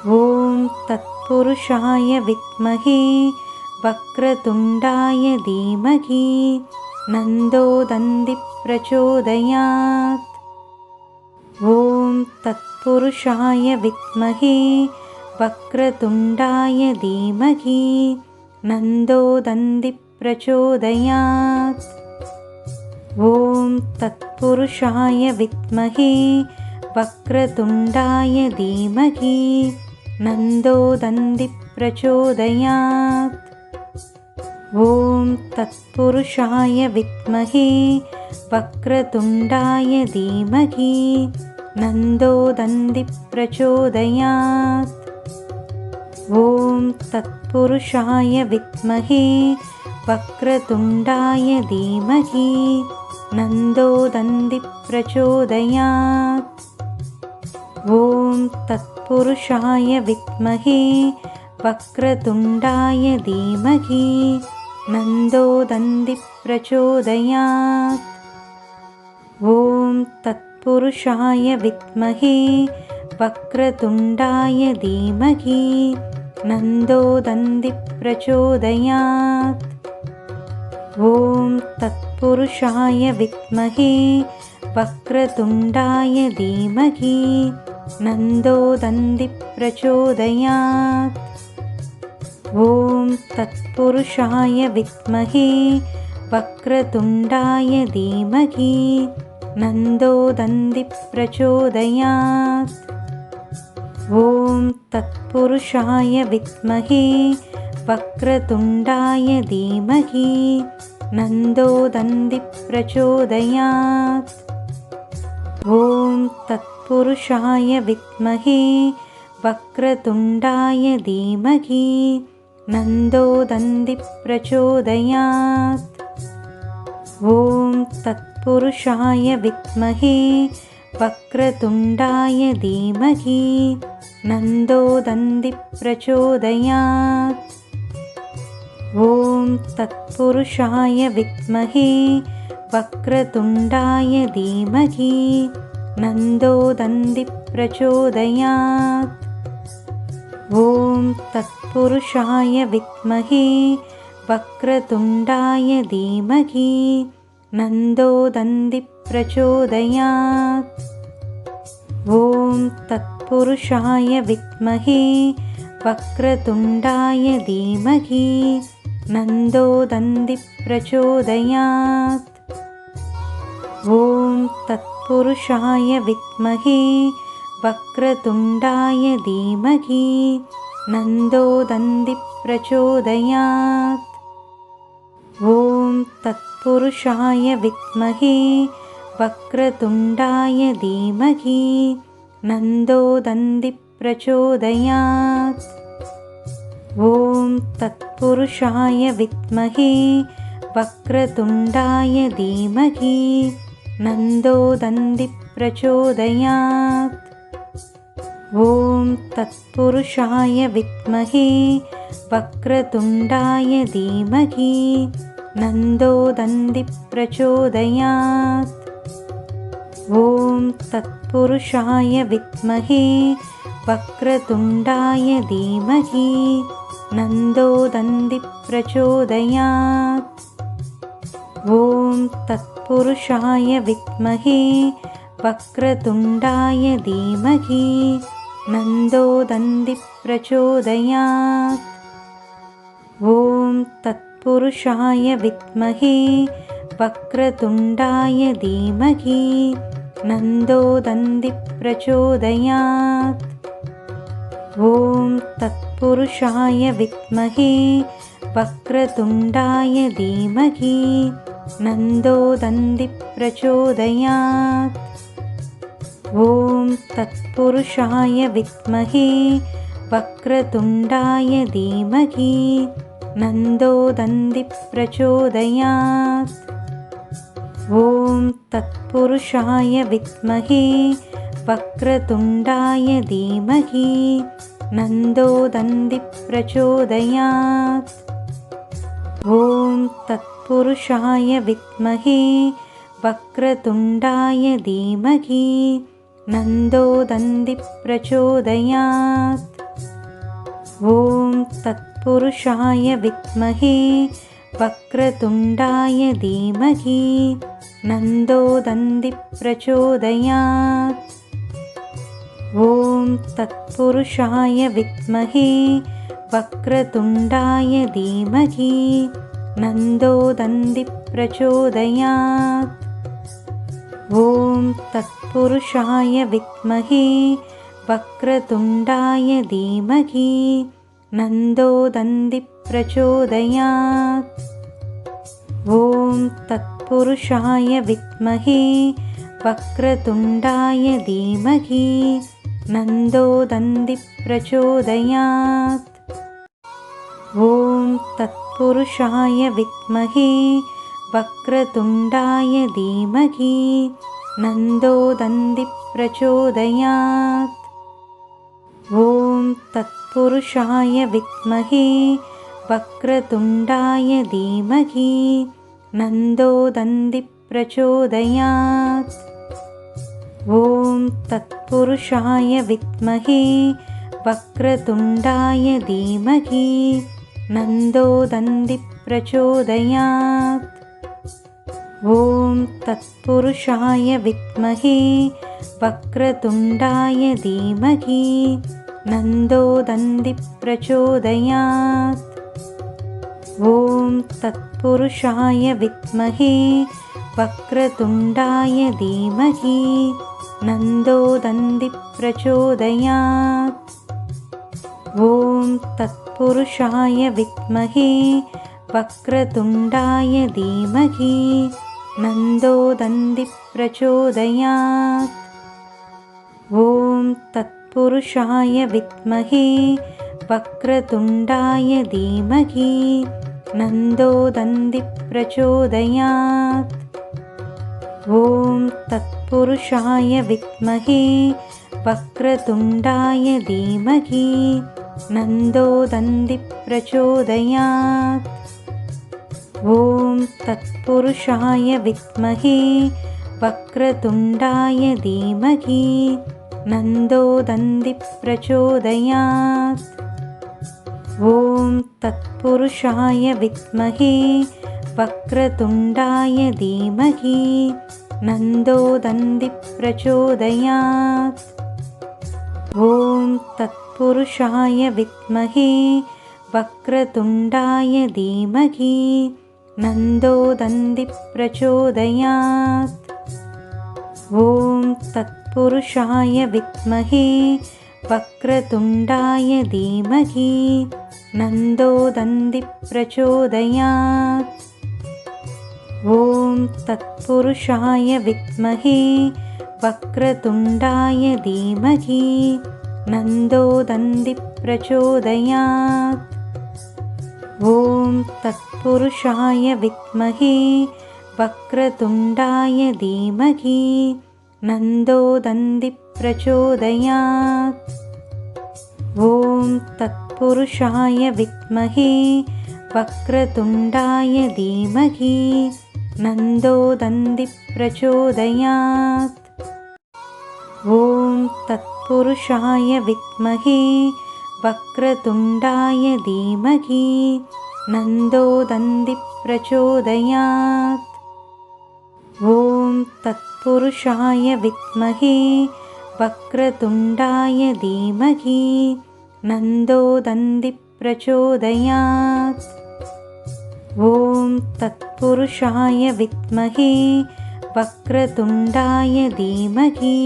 ॐ तत्पुरुषाय विद्महे वक्रतुण्डाय धीमहि नन्दो दन्ति प्रचोदयात्। ॐ तत्पुरुषाय विद्महे वक्रतुण्डाय धीमहि नन्दो दन्ति प्रचोदयात्। ॐ तत्पुरुषाय विद्महे वक्रतुण्डाय धीमहि नन्दो दन्ति प्रचोदयात्। ॐ तत्पुरुषाय विद्महे वक्रतुण्डाय धीमहि नन्दो दन्ति प्रचोदयात्। ॐ तत्पुरुषाय विद्महे वक्रतुण्डाय धीमहि नन्दो दन्ति प्रचोदयात्। ॐ तत्पुरुषाय विद्महे वक्रतुण्डाय धीमहि नन्दो दन्ति प्रचोदयात्। ॐ तत्पुरुषाय विद्महे वक्रतुण्डाय धीमहि नन्दो दन्ति प्रचोदयात्। ॐ तत्पुरुषाय विद्महे वक्रतुण्डाय धीमहि नन्दो दन्ति प्रचोदयात्। ॐ तत्पुरुषाय विद्महे वक्रतुण्डाय धीमहि नन्दो दन्ति प्रचोदयात्। ॐ तत्पुरुषाय विद्महे वक्रतुण्डाय धीमहि नन्दो दन्ति प्रचोदयात्। ॐ तत्पुरुषाय विद्महे वक्रतुण्डाय धीमहि नन्दो दन्ति प्रचोदयात्। ॐ तत्पुरुषाय विद्महे वक्रतुण्डाय धीमहि नन्दो दन्ति प्रचोदयात्। ॐ तत्पुरुषाय विद्महे वक्रतुण्डाय धीमहि नन्दो दन्ति प्रचोदयात्। ॐ तत्पुरुषाय विद्महे वक्रतुण्डाय धीमहि नन्दो दन्ति प्रचोदयात्। ॐ तत्पुरुषाय विद्महे वक्रतुण्डाय धीमहि नन्दो दन्ति प्रचोदयात्। ॐ तत्पुरुषाय विद्महे वक्रतुण्डाय धीमहि नन्दो दन्ति प्रचोदयात्। ॐ तत्पुरुषाय विद्महे वक्रतुण्डाय धीमहि नन्दो दन्ति प्रचोदयात्। ॐ तत्पुरुषाय विद्महे वक्रतुण्डाय धीमहि नन्दो दन्ति प्रचोदयात्। ॐ तत्पुरुषाय विद्महे वक्रतुण्डाय धीमहि नन्दो दन्ति प्रचोदयात्। ॐ तत्पुरुषाय विद्महे वक्रतुण्डाय धीमहि नन्दो दन्ति प्रचोदयात्। ॐ तत्पुरुषाय विद्महे वक्रतुण्डाय धीमहि नन्दो दन्ति प्रचोदयात्। ॐ तत्पुरुषाय विद्महे वक्रतुण्डाय धीमहि नन्दो दन्ति प्रचोदयात्। ॐ तत्पुरुषाय विद्महे वक्रतुण्डाय धीमहि नन्दो दन्ति प्रचोदयात्। ॐ तत्पुरुषाय विद्महे वक्रतुण्डाय धीमहि नन्दो दन्ति प्रचोदयात्। ॐ तत्पुरुषाय विद्महे वक्रतुण्डाय धीमहि नन्दो दन्ति प्रचोदयात्। ॐ तत्पुरुषाय विद्महे वक्रतुण्डाय धीमहि नन्दो दन्ति प्रचोदयात्। ॐ तत्पुरुषाय विद्महे वक्रतुण्डाय धीमहि नन्दो दन्दिप्रचोदयात्। ॐ तत्पुरुषाय विद्महे वक्रतुण्डाय धीमहि नन्दो दन्दिप्रचोदयात्। ॐ तत्पुरुषाय विद्महे वक्रतुण्डाय धीमहि नन्दो दन्दिप्रचोदयात्। ॐ तत्पुरुषाय विद्महे वक्रतुण्डाय धीमहि नन्दो दन्दिप्रचोदयात्। ॐ तत्पुरुषाय विद्महे वक्रतुण्डाय धीमहि नन्दो दन्दिप्रचोदयात्। ॐ तत्पुरुषाय विद्महे वक्रतुण्डाय धीमहि नन्दो दन्दिप्रचोदयात्। ॐ तत्पुरुषाय विद्महे वक्रतुण्डाय धीमहि नन्दो दन्दिप्रचोदयात्। ॐ तत्पुरुषाय विद्महे वक्रतुण्डाय धीमहि नन्दो दन्दिप्रचोदयात्। ॐ तत्पुरुषाय विद्महे वक्रतुण्डाय धीमहि नन्दो दन्दिप्रचोदयात्। ॐ तत्पुरुषाय विद्महे वक्रतुण्डाय धीमहि नन्दो दन्दिप्रचोदयात्। ॐ तत्पुरुषाय विद्महे वक्रतुण्डाय धीमहि नन्दो दन्दिप्रचोदयात्। ॐ तत्पुरुषाय विद्महे वक्रतुण्डाय धीमहि नन्दो दन्दिप्रचोदयात्। ॐ तत्पुरुषाय विद्महे वक्रतुण्डाय धीमहि नन्दो दन्दिप्रचोदयात्। ॐ तत्पुरुषाय विद्महे वक्रतुण्डाय धीमहि नन्दो दन्दिप्रचोदयात्। ॐ तत्पुरुषाय विद्महे वक्रतुण्डाय धीमहि नन्दो दन्दिप्रचोदयात्। ॐ तत्पुरुषाय विद्महे वक्रतुण्डाय धीमहि नन्दो दन्दिप्रचोदयात्। ॐ तत्पुरुषाय विद्महे वक्रतुण्डाय धीमहि नन्दो दन्दिप्रचोदयात्। ॐ तत्पुरुषाय विद्महे वक्रतुण्डाय धीमहि नन्दो दन्दिप्रचोदयात्। ॐ तत्पुरुषाय विद्महे वक्रतुण्डाय धीमहि नन्दो दन्दिप्रचोदयात्। ॐ तत्पुरुषाय विद्महे वक्रतुण्डाय धीमहि नन्दो दन्दिप्रचोदयात्। ॐ तत्पुरुषाय विद्महे वक्रतुण्डाय धीमहि नन्दो दन्दिप्रचोदयात्। ॐ तत्पुरुषाय विद्महे वक्रतुण्डाय धीमहि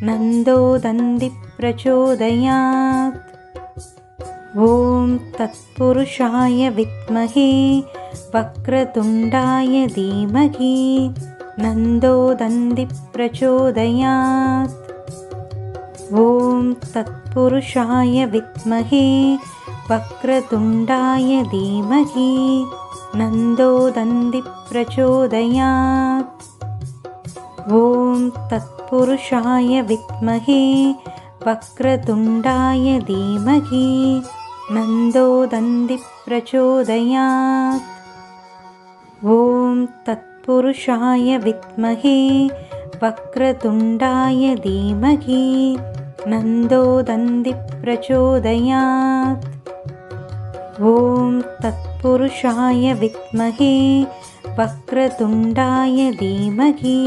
नन्दो दन्दिप्रचोदयात्। ॐ तत्पुरुषाय विद्महे वक्रतुण्डाय धीमहि नन्दो दन्दिप्रचोदयात्। ॐ तत्पुरुषाय विद्महे वक्रतुण्डाय धीमहि नन्दो दन्दिप्रचोदयात्। ॐ तत्पुरुषाय विद्महे वक्रतुण्डाय धीमहि नन्दो दन्दिप्रचोदयात्। ॐ तत्पुरुषाय विद्महे वक्रतुण्डाय धीमहि नन्दो दन्दिप्रचोदयात्। ॐ तत्पुरुषाय विद्महे वक्रतुण्डाय धीमहि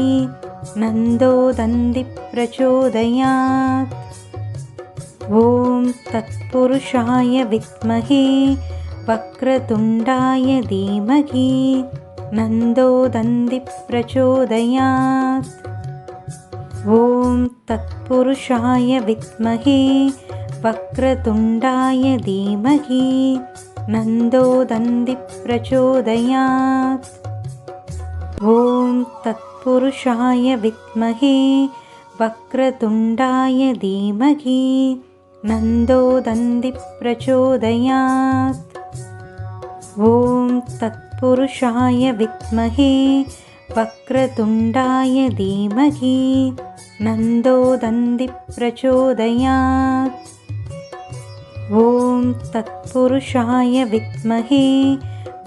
नन्दो दन्ति प्रचोदयात्। ॐ तत्पुरुषाय विद्महे वक्रतुण्डाय धीमहि नन्दो दन्ति प्रचोदयात्। ॐ तत्पुरुषाय विद्महे वक्रतुण्डाय धीमहि नन्दो दन्ति प्रचोदयात्। ॐ तत्पुरुषाय विद्महे वक्रतुण्डाय धीमहि नन्दो दन्ति प्रचोदयात्। ॐ तत्पुरुषाय विद्महे वक्रतुण्डाय धीमहि नन्दो दन्ति प्रचोदयात्। ॐ तत्पुरुषाय विद्महे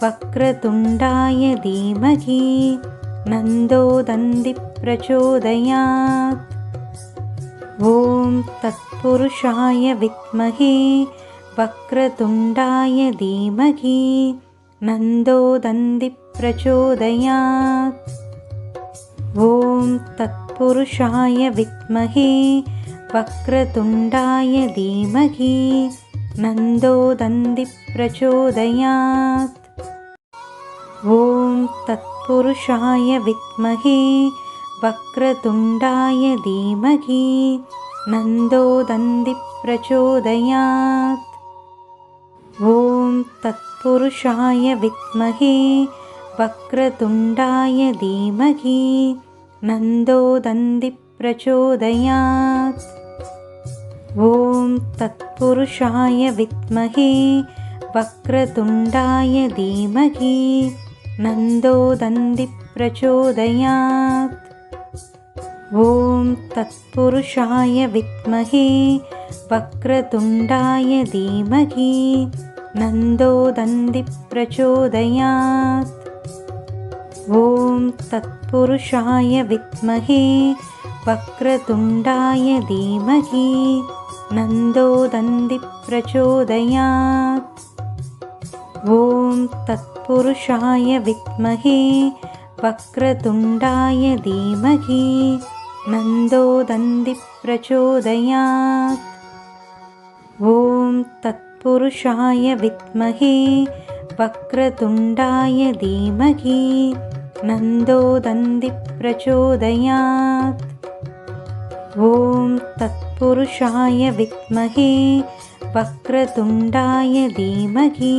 वक्रतुण्डाय धीमहि नन्दो दन्ति प्रचोदयात्। ॐ तत्पुरुषाय विद्महे वक्रतुण्डाय धीमहि नन्दो दन्ति प्रचोदयात्। ॐ तत्पुरुषाय विद्महे वक्रतुण्डाय धीमहि नन्दो दन्ति प्रचोदयात्। ॐ तत्पुरुषाय विद्महे वक्रतुण्डाय धीमहि नन्दो दन्ति प्रचोदयात्। ॐ तत्पुरुषाय विद्महे वक्रतुण्डाय धीमहि नन्दो दन्ति प्रचोदयात्। ॐ तत्पुरुषाय विद्महे वक्रतुण्डाय धीमहि नन्दो दन्ति प्रचोदयात्। ॐ तत्पुरुषाय विद्महे वक्रतुण्डाय धीमहि नन्दो दन्ति प्रचोदयात्। ॐ तत्पुरुषाय विद्महे वक्रतुण्डाय धीमहि नन्दो दन्ति प्रचोदयात्। ॐ तत्पुरुषाय विद्महे वक्रतुण्डाय धीमहि नन्दो दन्ति प्रचोदयात्। ॐ तत्पुरुषाय विद्महे वक्रतुण्डाय धीमहि नन्दो दन्ति प्रचोदयात्। ॐ तत्पुरुषाय विद्महे वक्रतुण्डाय धीमहि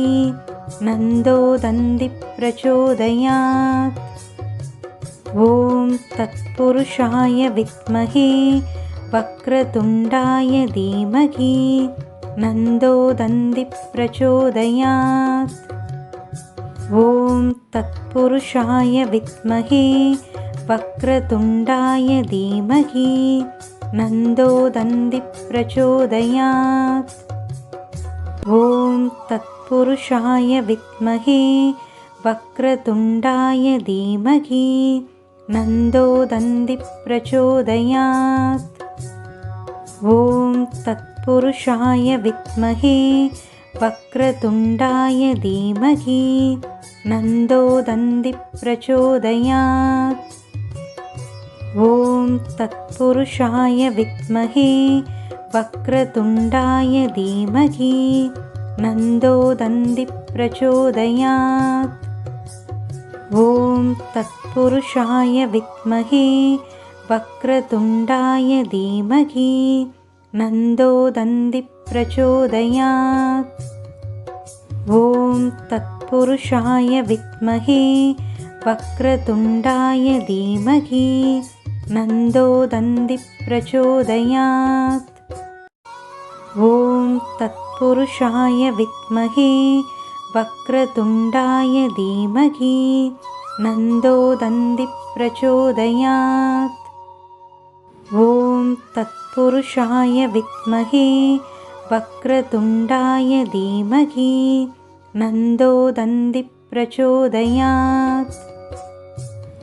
नन्दो दन्ति प्रचोदयात्। ॐ तत्पुरुषाय विद्महे वक्रतुण्डाय धीमहि नन्दो दन्ति प्रचोदयात्। ॐ तत्पुरुषाय विद्महे वक्रतुण्डाय धीमहि नन्दो दन्ति प्रचोदयात्। ॐ तत्पुरुषाय विद्महे वक्रतुण्डाय धीमहि नन्दो दन्ति प्रचोदयात्। ॐ तत्पुरुषाय विद्महे वक्रतुण्डाय धीमहि नन्दो दन्ति प्रचोदयात्। ॐ तत्पुरुषाय विद्महे वक्रतुण्डाय धीमहि नन्दो दन्ति प्रचोदयात्। ॐ तत्पुरुषाय विद्महे वक्रतुण्डाय धीमहि नन्दो दन्ति प्रचोदयात्। ॐ तत्पुरुषाय विद्महे वक्रतुण्डाय धीमहि नन्दो दन्ति प्रचोदयात्। ॐ तत्पुरुषाय विद्महे वक्रतुण्डाय धीमहि नन्दो दन्ति प्रचोदयात्। ॐ तत्पुरुषाय विद्महे वक्रतुण्डाय धीमहि नन्दो दन्ति प्रचोदयात्।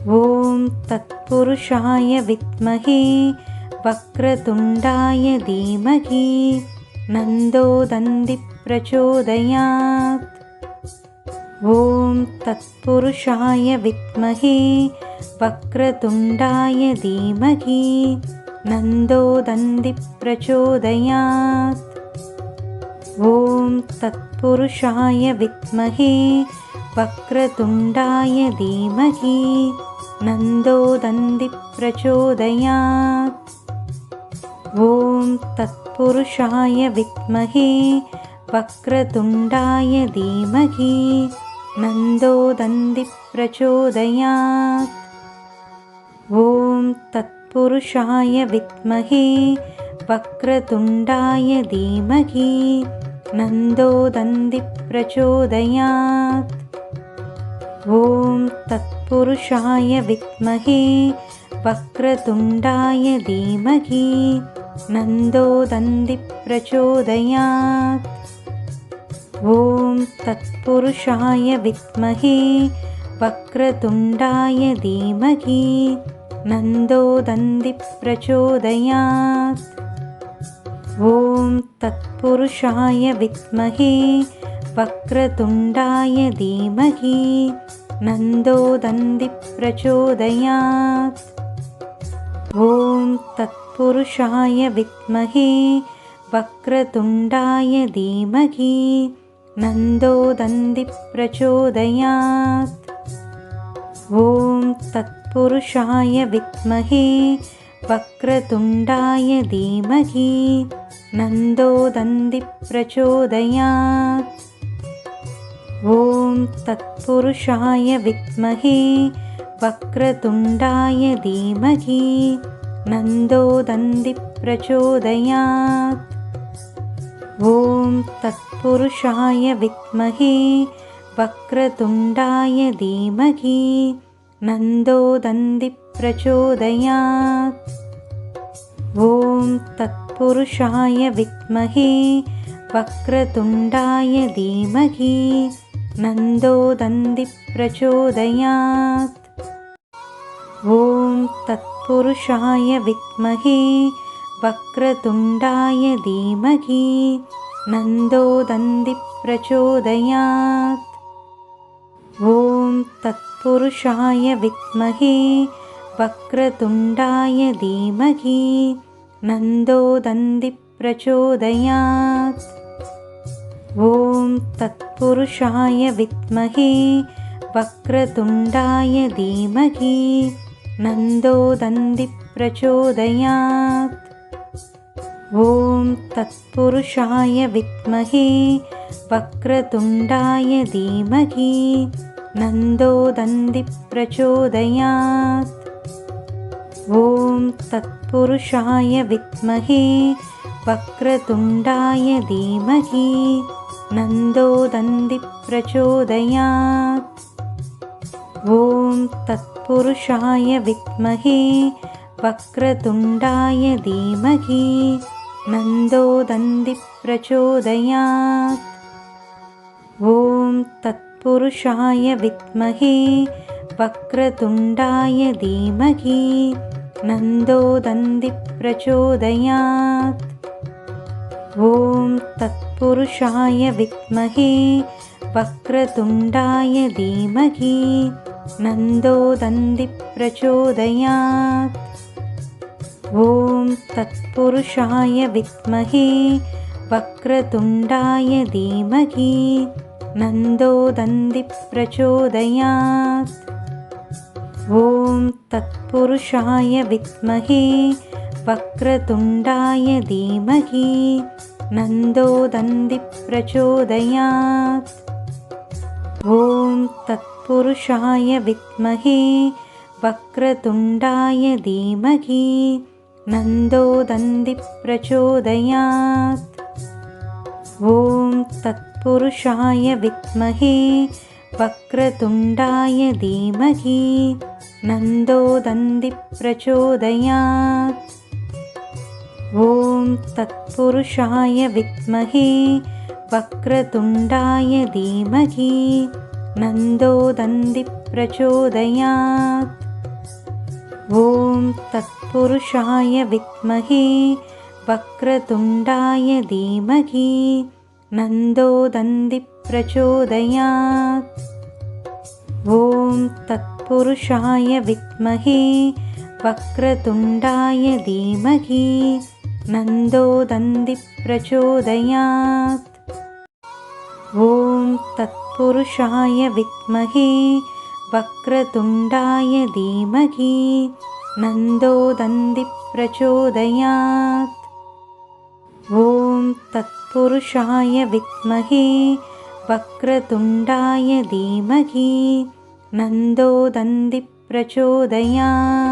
ॐ तत्पुरुषाय विद्महे वक्रतुण्डाय धीमहि नन्दो दन्ति प्रचोदयात्। ॐ तत्पुरुषाय विद्महे वक्रतुण्डाय धीमहि नन्दो दन्दिप्रचोदयात्। ॐ तत्पुरुषाय विद्महे वक्रतुण्डाय धीमहि नन्दो दन्दिप्रचोदयात्। ॐ तत्पुरुषाय विद्महे वक्रतुण्डाय धीमहि नन्दो दन्दिप्रचोदयात्। ॐ तत्पुरुषाय विद्महे वक्रतुण्डाय धीमहि नन्दो दन्दिप्रचोदयात्। ॐ तत्पुरुषाय विद्महे वक्रतुण्डाय धीमहि नन्दो दन्दिप्रचोदयात्। ॐ तत्पुरुषाय विद्महे वक्रतुण्डाय धीमहि नन्दो दन्दिप्रचोदयात्। ॐ तत्पुरुषाय विद्महे वक्रतुण्डाय धीमहि नन्दो दन्दिप्रचोदयात्। ॐ तत्पुरुषाय विद्महे वक्रतुण्डाय धीमहि नन्दो दन्दिप्रचोदयात्। ॐ तत्पुरुषाय विद्महे वक्रतुण्डाय धीमहि नन्दो दन्दिप्रचोदयात्। ॐ तत्पुरुषाय विद्महे वक्रतुण्डाय धीमहि नन्दो दन्दिप्रचोदयात्। ॐ तत्पुरुषाय विद्महे वक्रतुण्डाय धीमहि नन्दो दन्दिप्रचोदयात्। ॐ तत्पुरुषाय विद्महे वक्रतुण्डाय धीमहि नन्दो दन्दिप्रचोदयात्। ॐ तत्पुरुषाय विद्महे वक्रतुण्डाय धीमहि नन्दो दन्दिप्रचोदयात्। ॐ तत्पुरुषाय विद्महे वक्रतुण्डाय धीमहि नन्दो दन्दिप्रचोदयात्। ॐ तत्पुरुषाय विद्महे वक्रतुण्डाय धीमहि नन्दो दन्दिप्रचोदयात्। ॐ तत्पुरुषाय विद्महे वक्रतुण्डाय धीमहि नन्दो दन्दिप्रचोदयात्। ॐ तत्पुरुषाय विद्महे वक्रतुण्डाय धीमहि नन्दो दन्दिप्रचोदयात्। ॐ तत्पुरुषाय विद्महे वक्रतुण्डाय धीमहि नन्दो दन्दिप्रचोदयात्। ॐ तत्पुरुषाय विद्महे वक्रतुण्डाय धीमहि नन्दो दन्दिप्रचोदयात्। ॐ तत्पुरुषाय विद्महे वक्रतुण्डाय धीमहि नन्दो दन्दिप्रचोदयात्। ॐ तत्पुरुषाय विद्महे वक्रतुण्डाय धीमहि नन्दो दन्दिप्रचोदयात्। ॐ तत्पुरुषाय विद्महे वक्रतुण्डाय धीमहि नन्दो दन्दिप्रचोदयात्। ॐ तत्पुरुषाय विद्महे वक्रतुण्डाय धीमहि नन्दो दन्दिप्रचोदयात्। ॐ तत्पुरुषाय विद्महे वक्रतुण्डाय धीमहि नन्दो दन्दिप्रचोदयात्। ॐ तत्पुरुषाय विद्महे वक्रतुण्डाय धीमहि नन्दो दन्दिप्रचोदयात्। ॐ तत्पुरुषाय विद्महे वक्रतुण्डाय धीमहि नन्दो दन्दिप्रचोदयात्। ॐ तत्पुरुषाय विद्महे वक्रतुण्डाय धीमहि नन्दो दन्दिप्रचोदयात्। ॐ तत्पुरुषाय विद्महे वक्रतुण्डाय धीमहि नन्दो दन्दिप्रचोदयात्। ॐ तत्पुरुषाय विद्महे वक्रतुण्डाय धीमहि नन्दो दन्दिप्रचोदयात्।